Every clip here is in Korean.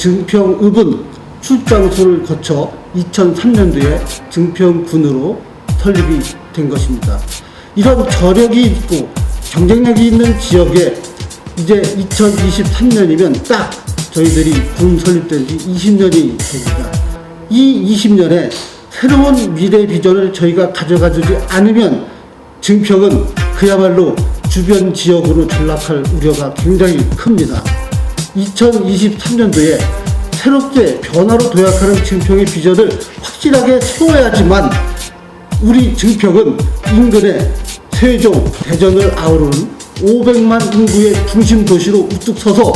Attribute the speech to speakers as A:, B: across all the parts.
A: 증평읍은 출장소를 거쳐 2003년도에 증평군으로 설립이 된 것입니다. 이런 저력이 있고 경쟁력이 있는 지역에 이제 2023년이면 딱 저희들이 군 설립된 지 20년이 됩니다. 이 20년에 새로운 미래 비전을 저희가 가져가주지 않으면 증평은 그야말로 주변 지역으로 전락할 우려가 굉장히 큽니다. 2023년도에 새롭게 변화로 도약하는 증평의 비전을 확실하게 세워야지만 우리 증평은 인근의 세종, 대전을 아우르는 500만 인구의 중심 도시로 우뚝 서서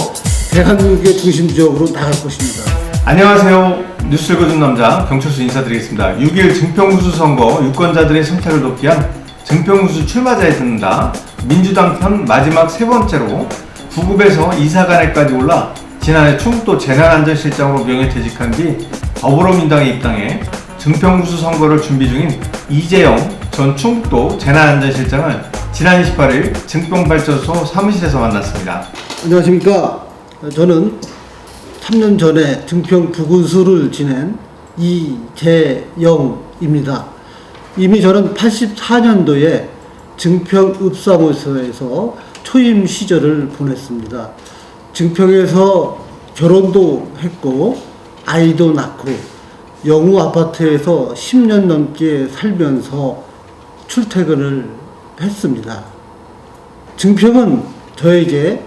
A: 대한민국의 중심 지역으로 나갈 것입니다.
B: 안녕하세요. 뉴스 읽어준 남자 경철수 인사드리겠습니다. 6일 증평구수 선거 유권자들의 선택을 돕기 위한 증평구수 출마자에 듣는다. 민주당 편 마지막 세 번째로 구급에서 이사간에까지 올라 지난해 충북도 재난안전실장으로 명예퇴직한 뒤 더불어민주당에 입당해 증평구수 선거를 준비 중인 이재영 전 충북도 재난안전실장을 지난 28일 증평발전소 사무실에서 만났습니다.
A: 안녕하십니까. 저는 3년 전에 증평 부군수를 지낸 이재영입니다. 이미 저는 84년도에 증평읍사무소에서 초임 시절을 보냈습니다. 증평에서 결혼도 했고 아이도 낳고 영우 아파트에서 10년 넘게 살면서 출퇴근을 했습니다. 증평은 저에게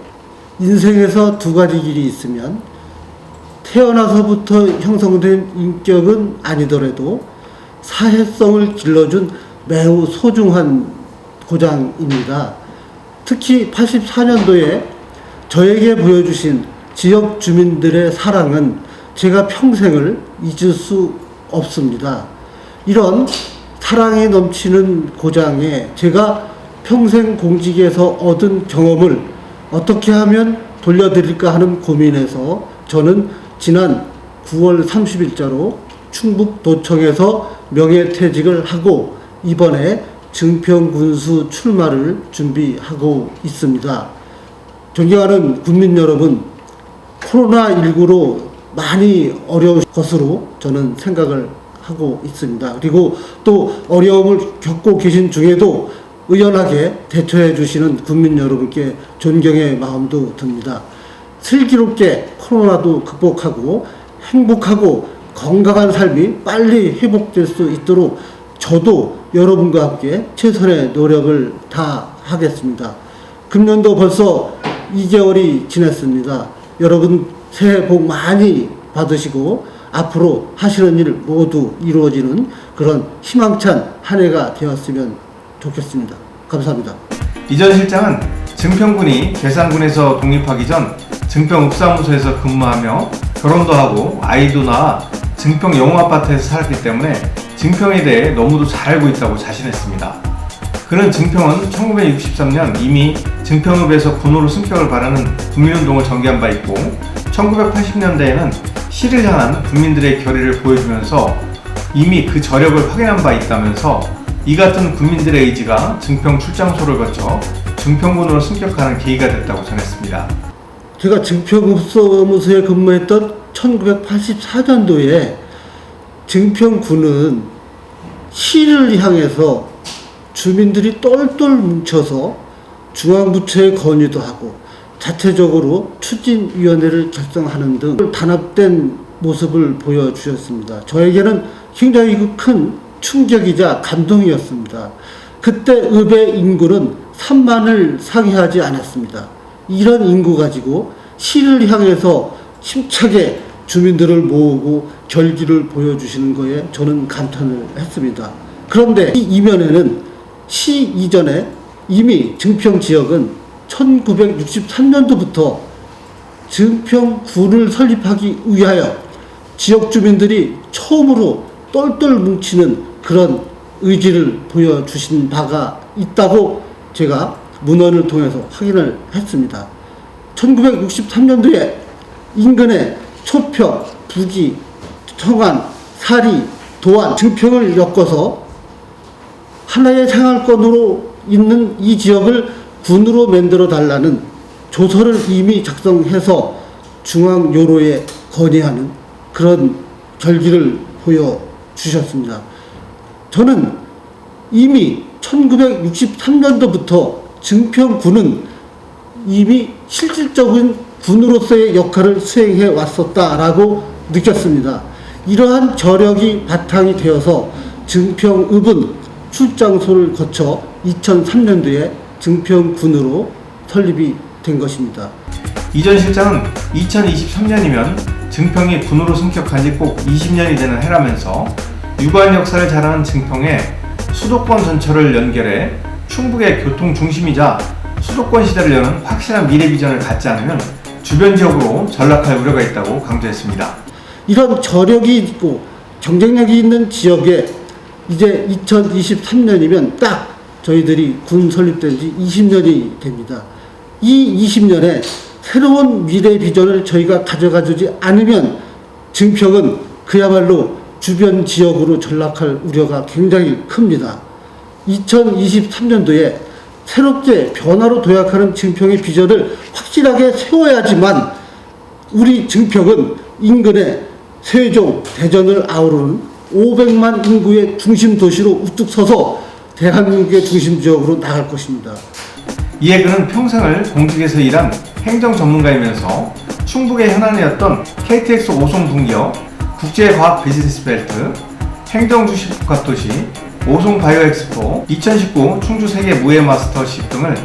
A: 인생에서 두 가지 길이 있으면 태어나서부터 형성된 인격은 아니더라도 사회성을 길러준 매우 소중한 고장입니다. 특히 84년도에 저에게 보여주신 지역 주민들의 사랑은 제가 평생을 잊을 수 없습니다. 이런 사랑이 넘치는 고장에 제가 평생 공직에서 얻은 경험을 어떻게 하면 돌려드릴까 하는 고민에서 저는 지난 9월 30일자로 충북도청에서 명예퇴직을 하고 이번에 증평군수 출마를 준비하고 있습니다. 존경하는 국민 여러분, 코로나19로 많이 어려울 것으로 저는 생각을 하고 있습니다. 그리고 또 어려움을 겪고 계신 중에도 의연하게 대처해 주시는 국민 여러분께 존경의 마음도 듭니다. 슬기롭게 코로나도 극복하고 행복하고 건강한 삶이 빨리 회복될 수 있도록 저도 여러분과 함께 최선의 노력을 다하겠습니다. 금년도 벌써 2개월이 지났습니다. 여러분 새해 복 많이 받으시고 앞으로 하시는 일 모두 이루어지는 그런 희망찬 한 해가 되었으면 좋겠습니다. 감사합니다.
B: 이 전 실장은 증평군이 괴산군에서 독립하기 전 증평읍사무소에서 근무하며 결혼도 하고 아이도 낳아 증평 영우아파트에서 살았기 때문에 증평에 대해 너무도 잘 알고 있다고 자신했습니다. 그는 증평은 1963년 이미 증평읍에서 군으로 승격을 바라는 국민운동을 전개한 바 있고 1980년대에는 시를 향한 국민들의 결의를 보여주면서 이미 그 저력을 확인한 바 있다면서 이 같은 국민들의 의지가 증평 출장소를 거쳐 증평군으로 승격하는 계기가 됐다고 전했습니다.
A: 제가 증평읍사무소에 근무했던 1984년도에 증평군은 시를 향해서 주민들이 똘똘 뭉쳐서 중앙부처에 건의도 하고 자체적으로 추진위원회를 결성하는 등 단합된 모습을 보여주셨습니다. 저에게는 굉장히 큰 충격이자 감동이었습니다. 그때 읍의 인구는 3만을 상회하지 않았습니다. 이런 인구 가지고 시를 향해서 힘차게 주민들을 모으고 결기를 보여주시는 거에 저는 감탄을 했습니다. 그런데 이 이면에는 시 이전에 이미 증평 지역은 1963년도부터 증평군을 설립하기 위하여 지역 주민들이 처음으로 똘똘 뭉치는 그런 의지를 보여주신 바가 있다고 제가 문헌을 통해서 확인을 했습니다. 1963년도에 인근의 초평, 부기, 청안, 사리, 도안, 증평을 엮어서 하나의 생활권으로 있는 이 지역을 군으로 만들어 달라는 조서를 이미 작성해서 중앙요로에 건의하는 그런 결기를 보여주셨습니다. 저는 이미 1963년도부터 증평군은 이미 실질적인 군으로서의 역할을 수행해 왔었다라고 느꼈습니다. 이러한 저력이 바탕이 되어서 증평읍은 출장소를 거쳐 2003년도에 증평군으로 설립이 된 것입니다.
B: 이전 실장은 2023년이면 증평이 군으로 승격한 지 꼭 20년이 되는 해라면서 유관 역사를 자랑한 증평에 수도권 전철을 연결해 충북의 교통 중심이자 수도권 시대를 여는 확실한 미래 비전을 갖지 않으면 주변 지역으로 전락할 우려가 있다고 강조했습니다.
A: 이런 저력이 있고 경쟁력이 있는 지역에 이제 2023년이면 딱 저희들이 군 설립된 지 20년이 됩니다. 이 20년에 새로운 미래 비전을 저희가 가져가 주지 않으면 증평은 그야말로 주변 지역으로 전락할 우려가 굉장히 큽니다. 2023년도에 새롭게 변화로 도약하는 증평의 비전을 확실하게 세워야지만 우리 증평은 인근의 세종, 대전을 아우르는 500만 인구의 중심 도시로 우뚝 서서 대한민국의 중심 지역으로 나갈 것입니다.
B: 이에 그는 평생을 공직에서 일한 행정 전문가이면서 충북의 현안이었던 KTX 오송 분기업, 국제과학 비즈니스 벨트, 행정주식 복합도시, 오송 바이오 엑스포, 2019 충주 세계 무예 마스터십 등을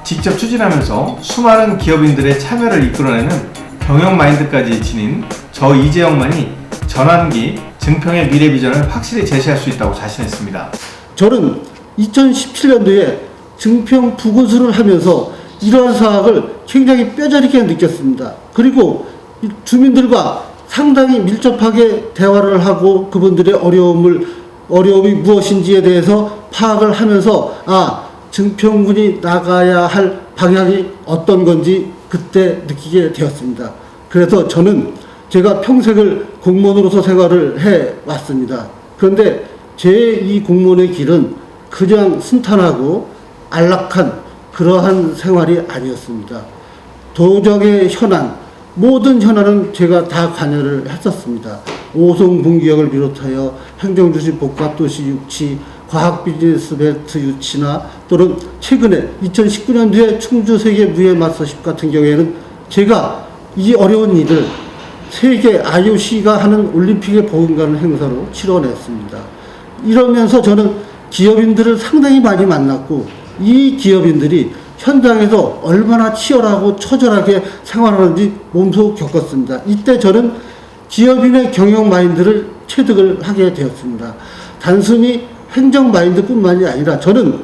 B: 직접 추진하면서 수많은 기업인들의 참여를 이끌어내는 경영 마인드까지 지닌 저 이재영만이 전환기 증평의 미래 비전을 확실히 제시할 수 있다고 자신했습니다.
A: 저는 2017년도에 증평 부군수를 하면서 이러한 사학을 굉장히 뼈저리게 느꼈습니다. 그리고 주민들과 상당히 밀접하게 대화를 하고 그분들의 어려움이 무엇인지에 대해서 파악을 하면서 증평군이 나가야 할 방향이 어떤 건지 그때 느끼게 되었습니다. 그래서 저는 제가 평생을 공무원으로서 생활을 해 왔습니다. 그런데 제 이 공무원의 길은 그냥 순탄하고 안락한 그러한 생활이 아니었습니다. 도정의 현안, 모든 현안은 제가 다 관여를 했었습니다. 오송 분기역을 비롯하여 행정주식 복합도시 유치, 과학 비즈니스 벨트 유치나 또는 최근에 2019년도에 충주 세계 무예 마스터십 같은 경우에는 제가 이 어려운 일을 세계 IOC가 하는 올림픽에 버금가는 행사로 치러냈습니다. 이러면서 저는 기업인들을 상당히 많이 만났고 이 기업인들이 현장에서 얼마나 치열하고 처절하게 생활하는지 몸소 겪었습니다. 이때 저는 기업인의 경영 마인드를 체득을 하게 되었습니다. 단순히 행정 마인드뿐만이 아니라 저는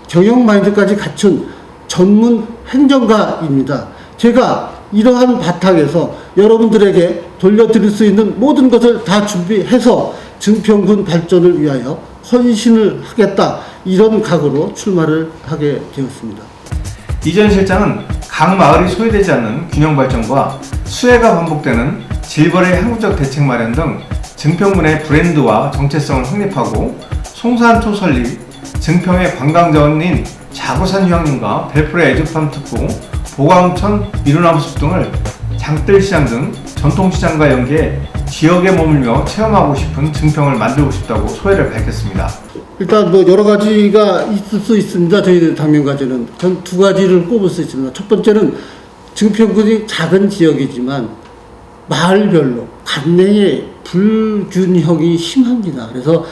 A: 경영 마인드까지 갖춘 전문 행정가입니다. 제가 이러한 바탕에서 여러분들에게 돌려드릴 수 있는 모든 것을 다 준비해서 증평군 발전을 위하여 헌신을 하겠다, 이런 각오로 출마를 하게 되었습니다.
B: 이전 실장은 각 마을이 소외되지 않는 균형 발전과 수혜가 반복되는 질거래 항구적 대책 마련 등 증평군의 브랜드와 정체성을 확립하고 송산초 설립, 증평의 관광자원인 자구산 휴양림과 벨프레 애주팜 특구, 보광천 미루나무 숲 등을 장뜰시장 등 전통시장과 연계해 지역에 머물며 체험하고 싶은 증평을 만들고 싶다고 소회를 밝혔습니다.
A: 일단 여러 가지가 있을 수 있습니다. 저희 당면과제는 전 두 가지를 꼽을 수 있습니다. 첫 번째는 증평군이 작은 지역이지만 마을별로 간내의 불균형이 심합니다. 그래서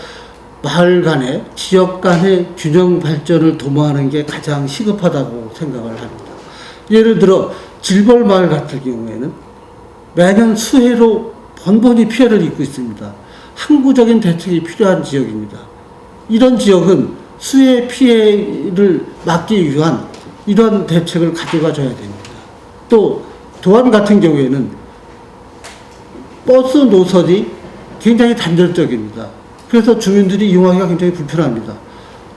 A: 마을 간의 지역 간의 균형 발전을 도모하는 게 가장 시급하다고 생각을 합니다. 예를 들어 질벌 마을 같은 경우에는 매년 수해로 번번이 피해를 입고 있습니다. 항구적인 대책이 필요한 지역입니다. 이런 지역은 수해 피해를 막기 위한 이런 대책을 가져가줘야 됩니다. 또 도안 같은 경우에는 버스 노선이 굉장히 단절적입니다. 그래서 주민들이 이용하기가 굉장히 불편합니다.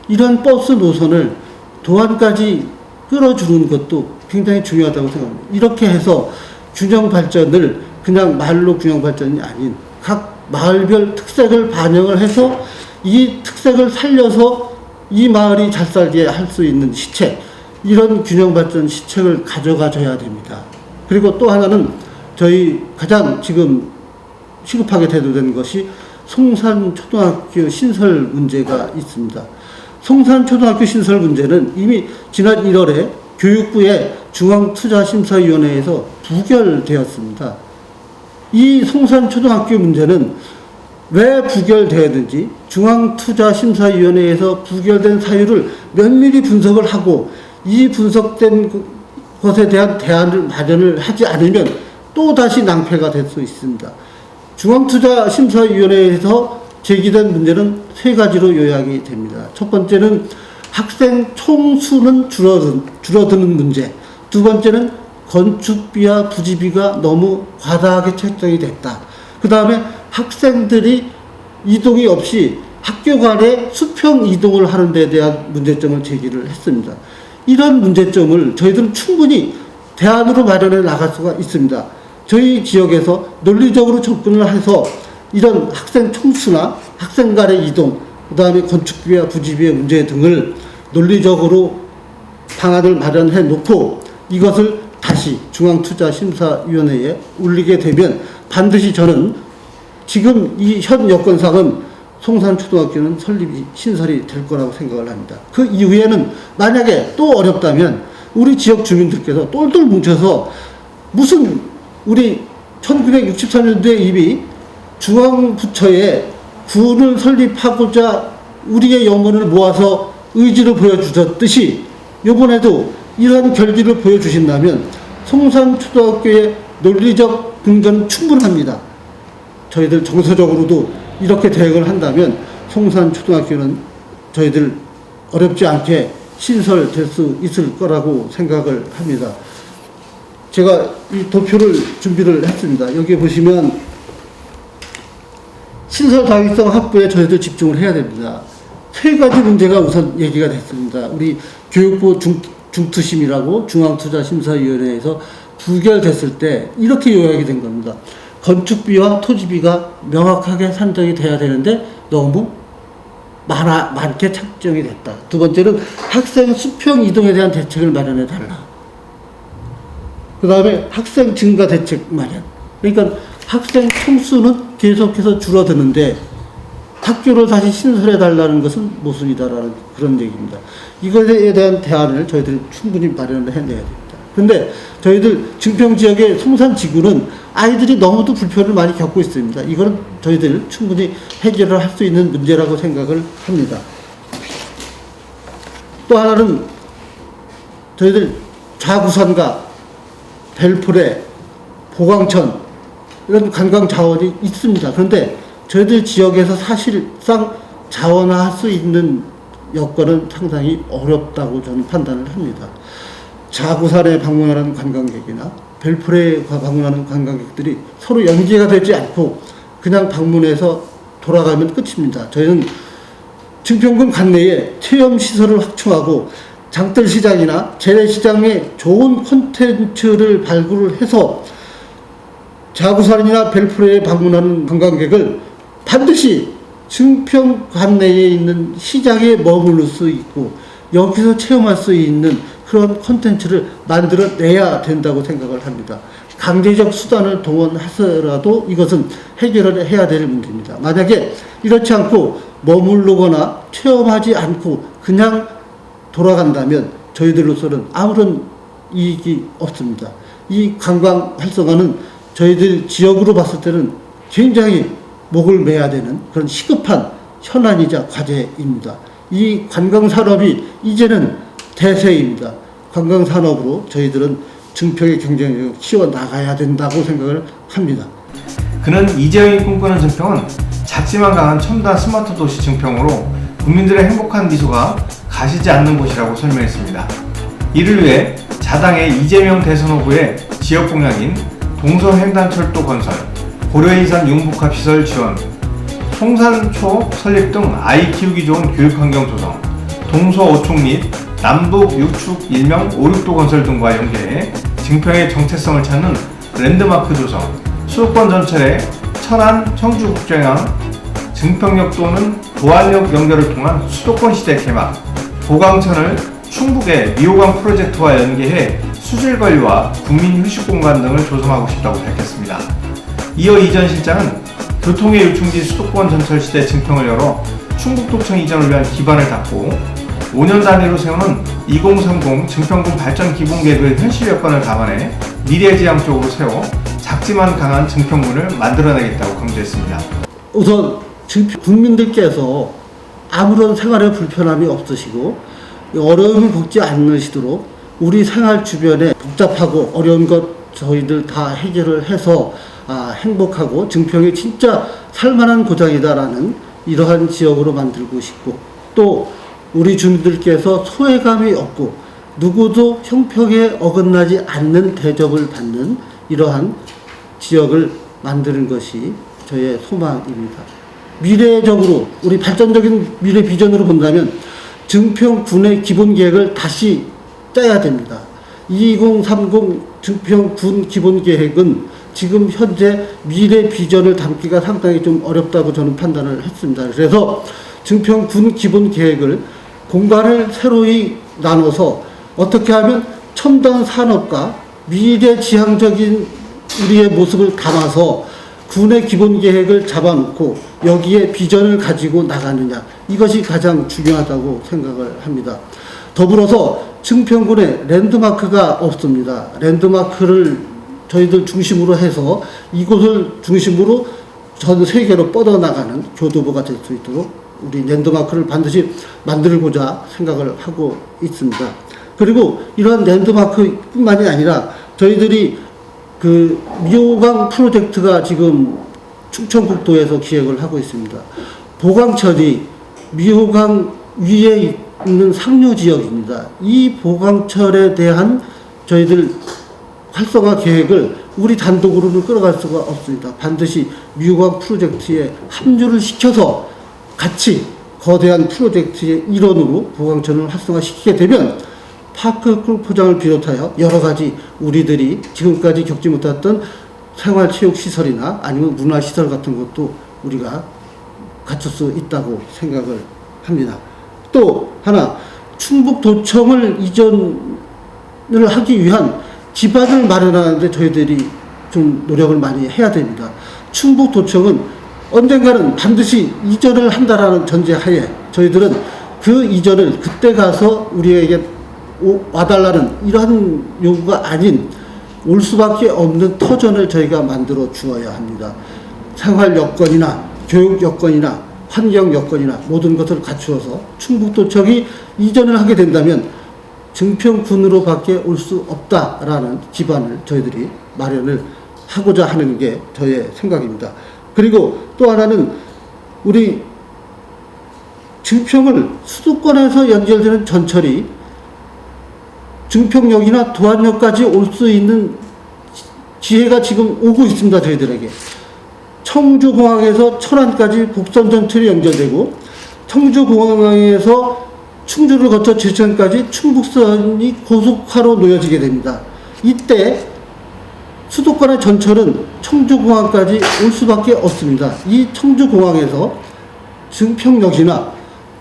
A: 이런 버스 노선을 도안까지 끌어주는 것도 굉장히 중요하다고 생각합니다. 이렇게 해서 균형 발전을 그냥 말로 균형 발전이 아닌 각 마을별 특색을 반영을 해서 이 특색을 살려서 이 마을이 잘 살게 할 수 있는 시책, 이런 균형 발전 시책을 가져가 줘야 됩니다. 그리고 또 하나는 저희 가장 지금 시급하게 대두된 것이 송산초등학교 신설 문제가 있습니다. 송산초등학교 신설 문제는 이미 지난 1월에 교육부의 중앙투자심사위원회에서 부결되었습니다. 이 송산초등학교 문제는 왜 부결되었는지 중앙투자심사위원회에서 부결된 사유를 면밀히 분석을 하고 이 분석된 것에 대한 대안을 마련을 하지 않으면 또다시 낭패가 될 수 있습니다. 중앙투자심사위원회에서 제기된 문제는 세 가지로 요약이 됩니다. 첫 번째는 학생 총수는 줄어드는 문제. 두 번째는 건축비와 부지비가 너무 과다하게 책정이 됐다. 그 다음에 학생들이 이동이 없이 학교 간에 수평 이동을 하는 데 대한 문제점을 제기를 했습니다. 이런 문제점을 저희들은 충분히 대안으로 마련해 나갈 수가 있습니다. 저희 지역에서 논리적으로 접근을 해서 이런 학생 총수나 학생 간의 이동, 그 다음에 건축비와 부지비의 문제 등을 논리적으로 방안을 마련해 놓고 이것을 다시 중앙투자심사위원회에 올리게 되면 반드시 저는 지금 이 현 여건상은 송산초등학교는 설립이 신설이 될 거라고 생각을 합니다. 그 이후에는 만약에 또 어렵다면 우리 지역 주민들께서 똘똘 뭉쳐서 무슨 우리 1963년도에 이미 중앙부처에 군을 설립하고자 우리의 영혼을 모아서 의지를 보여주셨듯이 이번에도 이러한 결기를 보여주신다면 송산초등학교의 논리적 근거는 충분합니다. 저희들 정서적으로도 이렇게 대응을 한다면 송산초등학교는 저희들 어렵지 않게 신설될 수 있을 거라고 생각을 합니다. 제가 이 도표를 준비를 했습니다. 여기 보시면 신설 다위성 확보에 저희들 집중을 해야 됩니다. 세 가지 문제가 우선 얘기가 됐습니다. 우리 교육부 중투심이라고 중앙투자심사위원회에서 부결됐을 때 이렇게 요약이 된 겁니다. 건축비와 토지비가 명확하게 산정이 돼야 되는데 너무 많게 책정이 됐다. 두 번째는 학생 수평 이동에 대한 대책을 마련해 달라. 그 다음에 학생 증가 대책 마련. 그러니까 학생 총수는 계속해서 줄어드는데 학교를 다시 신설해 달라는 것은 모순이다라는 그런 얘기입니다. 이것에 대한 대안을 저희들이 충분히 마련을 해내야 됩니다. 근데 저희들 증평 지역의 송산지구는 아이들이 너무도 불편을 많이 겪고 있습니다. 이거는 저희들 충분히 해결을 할 수 있는 문제라고 생각을 합니다. 또 하나는 저희들 좌구산과 벨포레, 보광천 이런 관광 자원이 있습니다. 그런데 저희들 지역에서 사실상 자원화할 수 있는 여건은 상당히 어렵다고 저는 판단을 합니다. 자구산에 방문하는 관광객이나 벨포레에 방문하는 관광객들이 서로 연계가 되지 않고 그냥 방문해서 돌아가면 끝입니다. 저희는 증평군 관내에 체험시설을 확충하고 장뜰시장이나 재래시장에 좋은 콘텐츠를 발굴을 해서 자구산이나 벨포레에 방문하는 관광객을 반드시 증평 관내에 있는 시장에 머무를 수 있고 여기서 체험할 수 있는 그런 콘텐츠를 만들어내야 된다고 생각을 합니다. 강제적 수단을 동원해서라도 이것은 해결을 해야 될 문제입니다. 만약에 이렇지 않고 머무르거나 체험하지 않고 그냥 돌아간다면 저희들로서는 아무런 이익이 없습니다. 이 관광 활성화는 저희들 지역으로 봤을 때는 굉장히 목을 매야 되는 그런 시급한 현안이자 과제입니다. 이 관광산업이 이제는 대세입니다. 관광산업으로 저희들은 증평의 경쟁력을 키워나가야 된다고 생각을 합니다.
B: 그는 이재용이 꿈꾸는 증평은 작지만 강한 첨단 스마트 도시 증평으로 국민들의 행복한 미소가 가시지 않는 곳이라고 설명했습니다. 이를 위해 자당의 이재명 대선 후보의 지역 공약인 동서횡단철도 건설, 고려인산 융복합시설 지원, 송산초 설립 등 아이 키우기 좋은 교육환경 조성, 동서오촉 및 남북 유축 일명 5.6도 건설 등과 연계해 증평의 정체성을 찾는 랜드마크 조성, 수도권 전철의 천안, 청주 국제항, 증평역 또는 도안역 연결을 통한 수도권 시대 개막, 보강천을 충북의 미호강 프로젝트와 연계해 수질 관리와 국민 휴식 공간 등을 조성하고 싶다고 밝혔습니다. 이어 이 전 실장은 교통의 요충지 수도권 전철 시대 증평을 열어 충북도청 이전을 위한 기반을 닦고 5년 단위로 세우는 2030 증평군 발전 기본 계획의 현실 여건을 감안해 미래지향적으로 세워 작지만 강한 증평군을 만들어내겠다고 강조했습니다.
A: 우선 국민들께서 아무런 생활에 불편함이 없으시고 어려움을 겪지 않으시도록 우리 생활 주변에 복잡하고 어려운 것 저희들 다 해결을 해서 행복하고 증평이 진짜 살만한 고장이다라는 이러한 지역으로 만들고 싶고, 또 우리 주민들께서 소외감이 없고 누구도 형평에 어긋나지 않는 대접을 받는 이러한 지역을 만드는 것이 저의 소망입니다. 미래적으로 우리 발전적인 미래 비전으로 본다면 증평군의 기본 계획을 다시 짜야 됩니다. 2030 증평군 기본 계획은 지금 현재 미래 비전을 담기가 상당히 좀 어렵다고 저는 판단을 했습니다. 그래서 증평군 기본 계획을 공간을 새로이 나눠서 어떻게 하면 첨단 산업과 미래 지향적인 우리의 모습을 담아서 군의 기본 계획을 잡아놓고 여기에 비전을 가지고 나가느냐, 이것이 가장 중요하다고 생각을 합니다. 더불어서 증평군에 랜드마크가 없습니다. 랜드마크를 저희들 중심으로 해서 이곳을 중심으로 전 세계로 뻗어나가는 교두보가 될 수 있도록 우리 랜드마크를 반드시 만들고자 생각을 하고 있습니다. 그리고 이러한 랜드마크뿐만이 아니라 저희들이 그 미호강 프로젝트가 지금 충청북도에서 기획을 하고 있습니다. 보강철이 미호강 위에 있는 상류 지역입니다. 이 보강철에 대한 저희들 활성화 계획을 우리 단독으로는 끌어갈 수가 없습니다. 반드시 미호강 프로젝트에 합류를 시켜서 같이 거대한 프로젝트의 일원으로 보강철을 활성화시키게 되면 파크 골프장을 비롯하여 여러 가지 우리들이 지금까지 겪지 못했던 생활체육시설이나 아니면 문화시설 같은 것도 우리가 갖출 수 있다고 생각을 합니다. 또 하나, 충북도청을 이전을 하기 위한 기반을 마련하는데 저희들이 좀 노력을 많이 해야 됩니다. 충북도청은 언젠가는 반드시 이전을 한다라는 전제하에 저희들은 그 이전을 그때 가서 우리에게 와달라는 이러한 요구가 아닌 올 수밖에 없는 터전을 저희가 만들어 주어야 합니다. 생활 여건이나 교육 여건이나 환경 여건이나 모든 것을 갖추어서 충북도청이 이전을 하게 된다면 증평군으로밖에 올 수 없다라는 기반을 저희들이 마련을 하고자 하는 게 저의 생각입니다. 그리고 또 하나는 우리 증평을 수도권에서 연결되는 전철이 증평역이나 도안역까지 올 수 있는 기회가 지금 오고 있습니다. 저희들에게. 청주공항에서 천안까지 복선 전철이 연결되고 청주공항에서 충주를 거쳐 제천까지 충북선이 고속화로 놓여지게 됩니다. 이때 수도권의 전철은 청주공항까지 올 수밖에 없습니다. 이 청주공항에서 증평역이나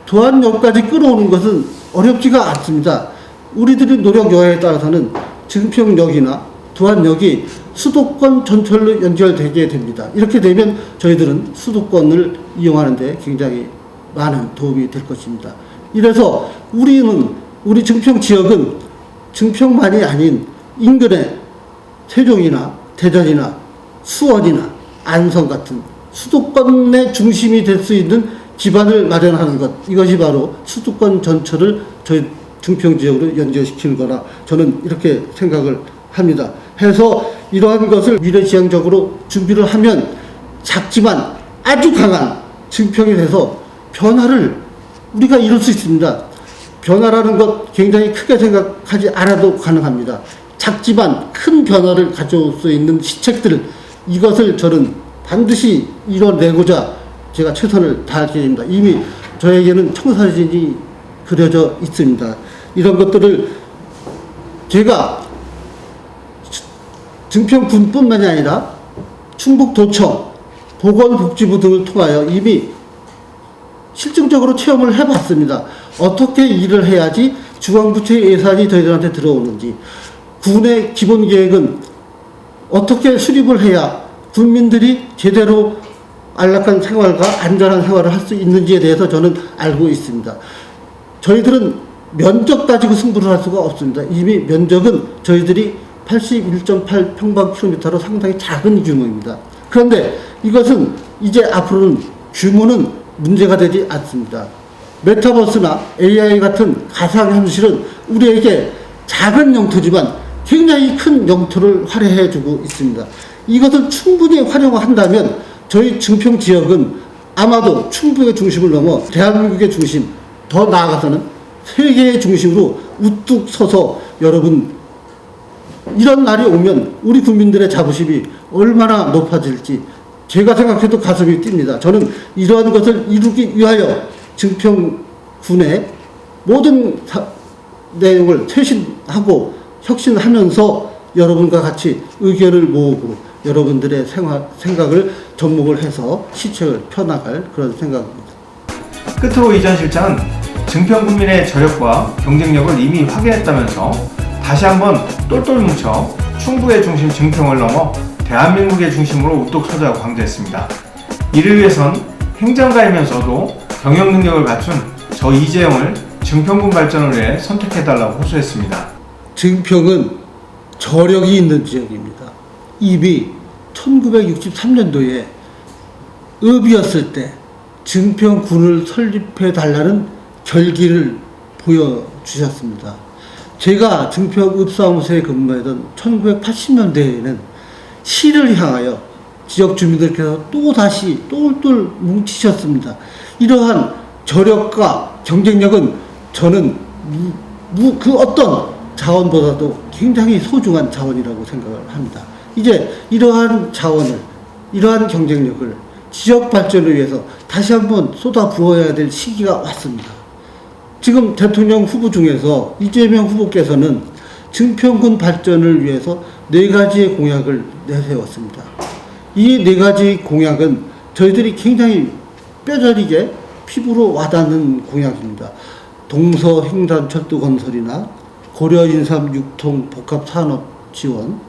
A: 도안역까지 끌어오는 것은 어렵지가 않습니다. 우리들의 노력 여하에 따라서는 증평역이나 도안역이 수도권 전철로 연결되게 됩니다. 이렇게 되면 저희들은 수도권을 이용하는 데 굉장히 많은 도움이 될 것입니다. 이래서 우리 증평 지역은 증평만이 아닌 인근의 세종이나 대전이나 수원이나 안성 같은 수도권의 중심이 될 수 있는 기반을 마련하는 것, 이것이 바로 수도권 전철을 저희 증평 지역으로 연결시키는 거라 저는 이렇게 생각을 합니다. 해서 이러한 것을 미래지향적으로 준비를 하면 작지만 아주 강한 증평이 돼서 변화를 우리가 이룰 수 있습니다. 변화라는 것 굉장히 크게 생각하지 않아도 가능합니다. 작지만 큰 변화를 가져올 수 있는 시책들, 이것을 저는 반드시 이뤄내고자 제가 최선을 다할 계획입니다. 이미 저에게는 청사진이 그려져 있습니다. 이런 것들을 제가 증평군뿐만이 아니라 충북도청, 보건복지부 등을 통하여 이미 실증적으로 체험을 해봤습니다. 어떻게 일을 해야지 중앙부처의 예산이 저희들한테 들어오는지, 군의 기본 계획은 어떻게 수립을 해야 국민들이 제대로 안락한 생활과 안전한 생활을 할 수 있는지에 대해서 저는 알고 있습니다. 저희들은 면적 가지고 승부를 할 수가 없습니다. 이미 면적은 저희들이 81.8 평방킬로미터로 상당히 작은 규모입니다. 그런데 이것은 이제 앞으로는 규모는 문제가 되지 않습니다. 메타버스나 AI 같은 가상현실은 우리에게 작은 영토지만 굉장히 큰 영토를 활용해 주고 있습니다. 이것을 충분히 활용한다면 저희 증평 지역은 아마도 충북의 중심을 넘어 대한민국의 중심, 더 나아가서는 세계의 중심으로 우뚝 서서 여러분, 이런 날이 오면 우리 국민들의 자부심이 얼마나 높아질지 제가 생각해도 가슴이 뜁니다. 저는 이러한 것을 이루기 위하여 증평군의 모든 내용을 쇄신하고 혁신하면서 여러분과 같이 의견을 모으고 여러분들의 생각을 접목을 해서 시책을 펴나갈 그런 생각입니다.
B: 끝으로 이 전 실장은 증평군민의 저력과 경쟁력을 이미 확인했다면서 다시 한번 똘똘 뭉쳐 충북의 중심 증평을 넘어 대한민국의 중심으로 우뚝 서자고 강조했습니다. 이를 위해선 행정가이면서도 경영 능력을 갖춘 저 이재용을 증평군 발전을 위해 선택해달라고 호소했습니다.
A: 증평은 저력이 있는 지역입니다. 이미 1963년도에 읍이었을 때 증평군을 설립해달라는 결기를 보여주셨습니다. 제가 증평읍사무소에 근무하던 1980년대에는 시를 향하여 지역 주민들께서 또다시 똘똘 뭉치셨습니다. 이러한 저력과 경쟁력은 저는 그 어떤 자원보다도 굉장히 소중한 자원이라고 생각을 합니다. 이제 이러한 자원을, 이러한 경쟁력을 지역 발전을 위해서 다시 한번 쏟아 부어야 될 시기가 왔습니다. 지금 대통령 후보 중에서 이재명 후보께서는 증평군 발전을 위해서 4가지의 공약을 내세웠습니다. 이 4가지 공약은 저희들이 굉장히 뼈저리게 피부로 와닿는 공약입니다. 동서 횡단철도 건설이나 고려 인삼 육통 복합 산업 지원,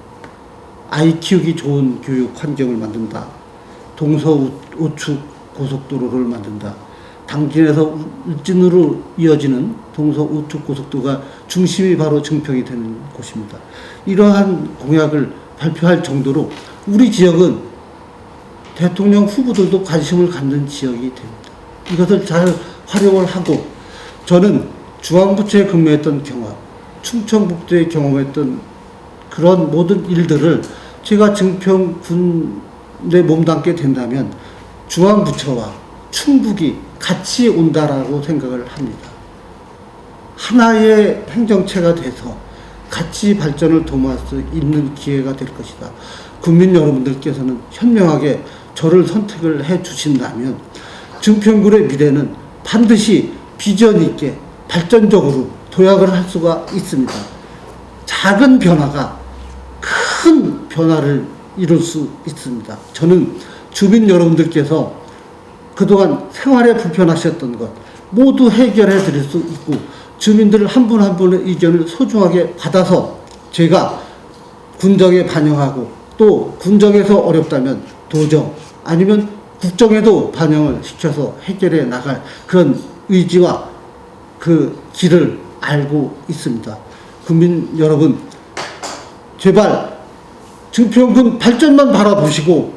A: 아이 키우기 좋은 교육 환경을 만든다. 동서 우측 고속도로를 만든다. 당진에서 울진으로 이어지는 동서 우측 고속도로가 중심이 바로 증평이 되는 곳입니다. 이러한 공약을 발표할 정도로 우리 지역은 대통령 후보들도 관심을 갖는 지역이 됩니다. 이것을 잘 활용을 하고 저는 중앙부처에 근무했던 경험, 충청북도에 경험했던 그런 모든 일들을 제가 증평군에 몸담게 된다면 중앙부처와 충북이 같이 온다라고 생각을 합니다. 하나의 행정체가 돼서 같이 발전을 도모할 수 있는 기회가 될 것이다. 국민 여러분들께서는 현명하게 저를 선택을 해 주신다면 증평군의 미래는 반드시 비전 있게 발전적으로 도약을 할 수가 있습니다. 작은 변화가 큰 변화를 이룰 수 있습니다. 저는 주민 여러분들께서 그동안 생활에 불편하셨던 것 모두 해결해 드릴 수 있고 주민들 한 분 한 분의 의견을 소중하게 받아서 제가 군정에 반영하고 또 군정에서 어렵다면 도정 아니면 국정에도 반영을 시켜서 해결해 나갈 그런 의지와 그 길을 알고 있습니다. 국민 여러분, 제발 증평군 발전만 바라보시고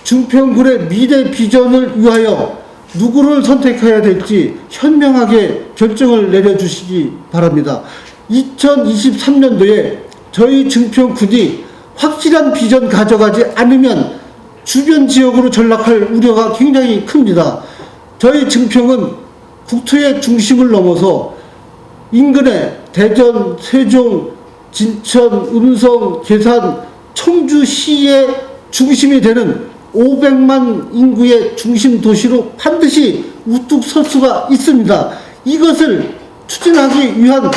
A: 증평군의 미래 비전을 위하여 누구를 선택해야 될지 현명하게 결정을 내려주시기 바랍니다. 2023년도에 저희 증평군이 확실한 비전 가져가지 않으면 주변 지역으로 전락할 우려가 굉장히 큽니다. 저희 증평은 국토의 중심을 넘어서 인근의 대전, 세종, 진천, 음성, 계산, 청주시의 중심이 되는 500만 인구의 중심 도시로 반드시 우뚝 설 수가 있습니다. 이것을 추진하기 위한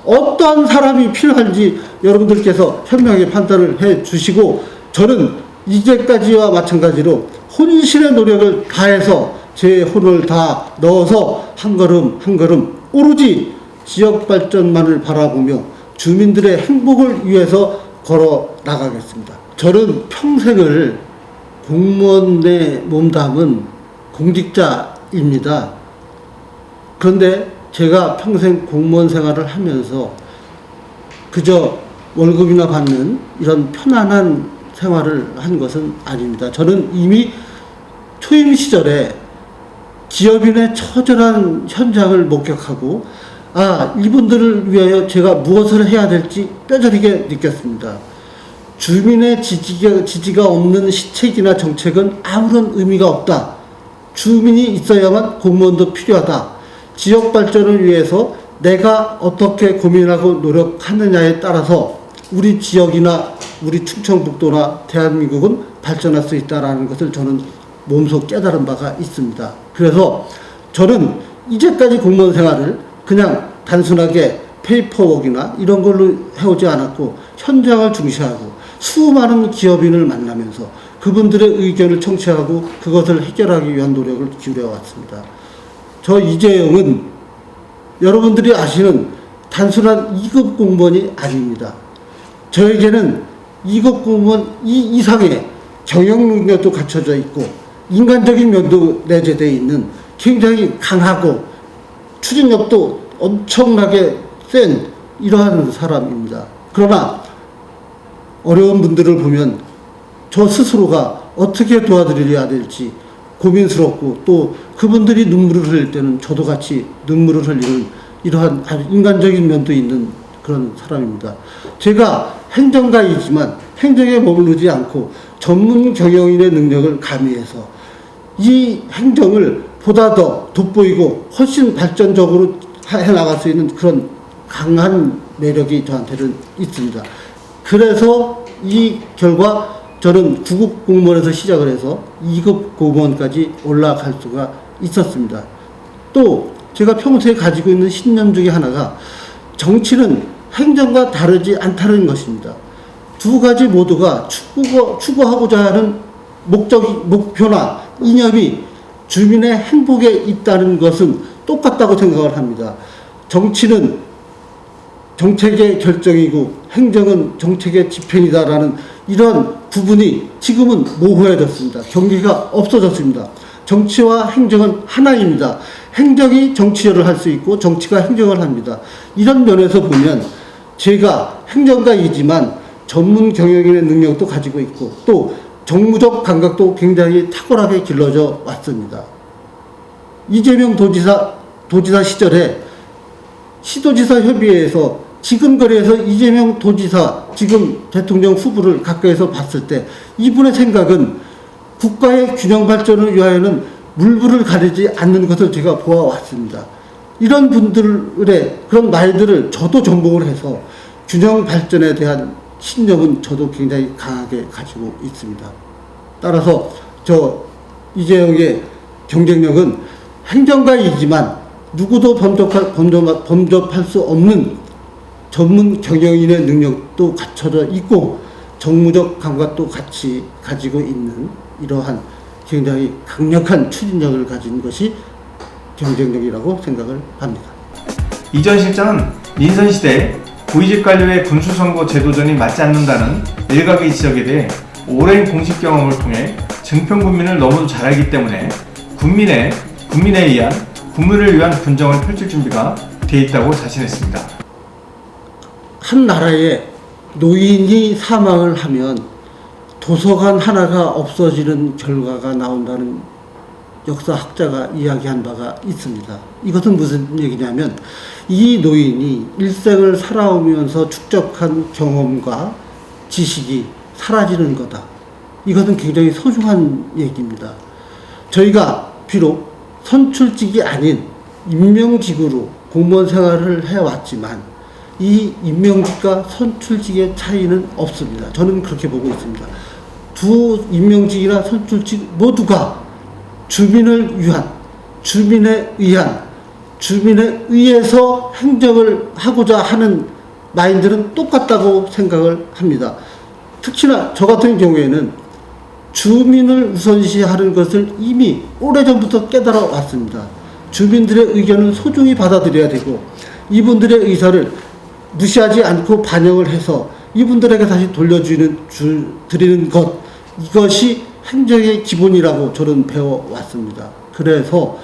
A: 어떠한 사람이 필요한지 여러분들께서 현명하게 판단을 해 주시고 저는 이제까지와 마찬가지로 혼신의 노력을 다해서 제 혼을 다 넣어서 한 걸음 한 걸음 오로지 지역 발전만을 바라보며 주민들의 행복을 위해서 걸어 나가겠습니다. 저는 평생을 공무원에 몸담은 공직자입니다. 그런데 제가 평생 공무원 생활을 하면서 그저 월급이나 받는 이런 편안한 생활을 한 것은 아닙니다. 저는 이미 초임 시절에 기업인의 처절한 현장을 목격하고 이분들을 위하여 제가 무엇을 해야 될지 뼈저리게 느꼈습니다. 주민의 지지가 없는 시책이나 정책은 아무런 의미가 없다. 주민이 있어야만 공무원도 필요하다. 지역 발전을 위해서 내가 어떻게 고민하고 노력하느냐에 따라서 우리 지역이나 우리 충청북도나 대한민국은 발전할 수 있다는 것을 저는 몸소 깨달은 바가 있습니다. 그래서 저는 이제까지 공무원 생활을 그냥 단순하게 페이퍼워크나 이런 걸로 해오지 않았고 현장을 중시하고 수많은 기업인을 만나면서 그분들의 의견을 청취하고 그것을 해결하기 위한 노력을 기울여왔습니다. 저 이재영은 여러분들이 아시는 단순한 2급 공무원이 아닙니다. 저에게는 2급 공무원 이상의 경영 능력도 갖춰져 있고 인간적인 면도 내재되어 있는 굉장히 강하고 추진력도 엄청나게 센 이러한 사람입니다. 그러나 어려운 분들을 보면 저 스스로가 어떻게 도와드려야 될지 고민스럽고 또 그분들이 눈물을 흘릴 때는 저도 같이 눈물을 흘리는 이러한 아주 인간적인 면도 있는 그런 사람입니다. 제가 행정가이지만 행정에 머무르지 않고 전문 경영인의 능력을 가미해서 이 행정을 보다 더 돋보이고 훨씬 발전적으로 해나갈 수 있는 그런 강한 매력이 저한테는 있습니다. 그래서 이 결과 저는 9급 공무원에서 시작을 해서 2급 공무원까지 올라갈 수가 있었습니다. 또 제가 평소에 가지고 있는 신념 중에 하나가 정치는 행정과 다르지 않다는 것입니다. 두 가지 모두가 추구하고자 하는 목표나 이념이 주민의 행복에 있다는 것은 똑같다고 생각을 합니다. 정치는 정책의 결정이고 행정은 정책의 집행이다라는 이런 부분이 지금은 모호해졌습니다. 경계가 없어졌습니다. 정치와 행정은 하나입니다. 행정이 정치를 할 수 있고 정치가 행정을 합니다. 이런 면에서 보면 제가 행정가이지만 전문 경영인의 능력도 가지고 있고 또 정무적 감각도 굉장히 탁월하게 길러져 왔습니다. 이재명 도지사 시절에 시도지사 협의회에서 지금 거리에서 이재명 도지사 지금 대통령 후보를 가까이서 봤을 때 이분의 생각은 국가의 균형 발전을 위하여는 물불을 가리지 않는 것을 제가 보아왔습니다. 이런 분들의 그런 말들을 저도 접목을 해서 균형 발전에 대한 신념은 저도 굉장히 강하게 가지고 있습니다. 따라서 저 이재영의 경쟁력은 행정가이지만 누구도 범접할 수 없는 전문 경영인의 능력도 갖춰져 있고 정무적 감각도 같이 가지고 있는 이러한 굉장히 강력한 추진력을 가진 것이 경쟁력이라고 생각을 합니다.
B: 이 전 실장은 민선시대 고위직 관료의 군수선거 제도전이 맞지 않는다는 일각의 지적에 대해 오랜 공식 경험을 통해 증평군민을 너무도 잘 알기 때문에 국민을 위한 군정을 펼칠 준비가 돼 있다고 자신했습니다.
A: 한 나라에 노인이 사망을 하면 도서관 하나가 없어지는 결과가 나온다는 역사학자가 이야기한 바가 있습니다. 이것은 무슨 얘기냐면 이 노인이 일생을 살아오면서 축적한 경험과 지식이 사라지는 거다. 이것은 굉장히 소중한 얘기입니다. 저희가 비록 선출직이 아닌 임명직으로 공무원 생활을 해왔지만 이 임명직과 선출직의 차이는 없습니다. 저는 그렇게 보고 있습니다. 두 임명직이나 선출직 모두가 주민을 위한, 주민에 의한, 주민에 의해서 행정을 하고자 하는 마인드는 똑같다고 생각을 합니다. 특히나 저 같은 경우에는 주민을 우선시하는 것을 이미 오래전부터 깨달아 왔습니다. 주민들의 의견을 소중히 받아들여야 되고 이분들의 의사를 무시하지 않고 반영을 해서 이분들에게 다시 드리는 것, 이것이 행정의 기본이라고 저는 배워왔습니다. 그래서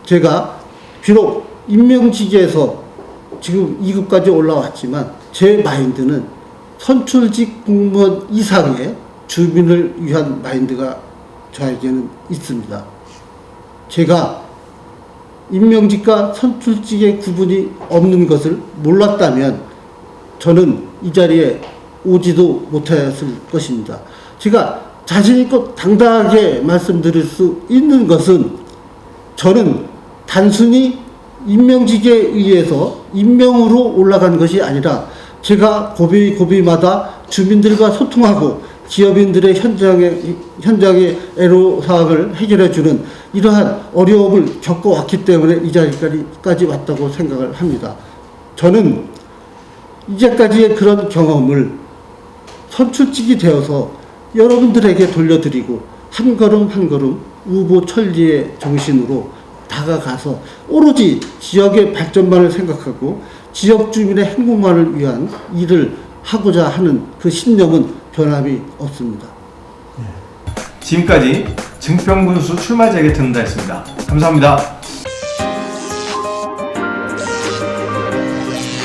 A: 제가 비록 임명직에서 지금 2급까지 올라왔지만 제 마인드는 선출직 공무원 이상의 주민을 위한 마인드가 저에게는 있습니다. 제가 임명직과 선출직의 구분이 없는 것을 몰랐다면 저는 이 자리에 오지도 못했을 것입니다. 제가 자신있고 당당하게 말씀드릴 수 있는 것은 저는 단순히 임명직에 의해서 임명으로 올라간 것이 아니라 제가 고비마다 주민들과 소통하고 기업인들의 현장의 애로사항을 해결해주는 이러한 어려움을 겪어왔기 때문에 이 자리까지 왔다고 생각을 합니다. 저는 이제까지의 그런 경험을 선출직이 되어서 여러분들에게 돌려드리고 한 걸음 한 걸음 우보천리의 정신으로 다가가서 오로지 지역의 발전만을 생각하고 지역 주민의 행복만을 위한 일을 하고자 하는 그 신념은 변함이 없습니다.
B: 지금까지 증평군수 출마자에게 듣는다 했습니다. 감사합니다.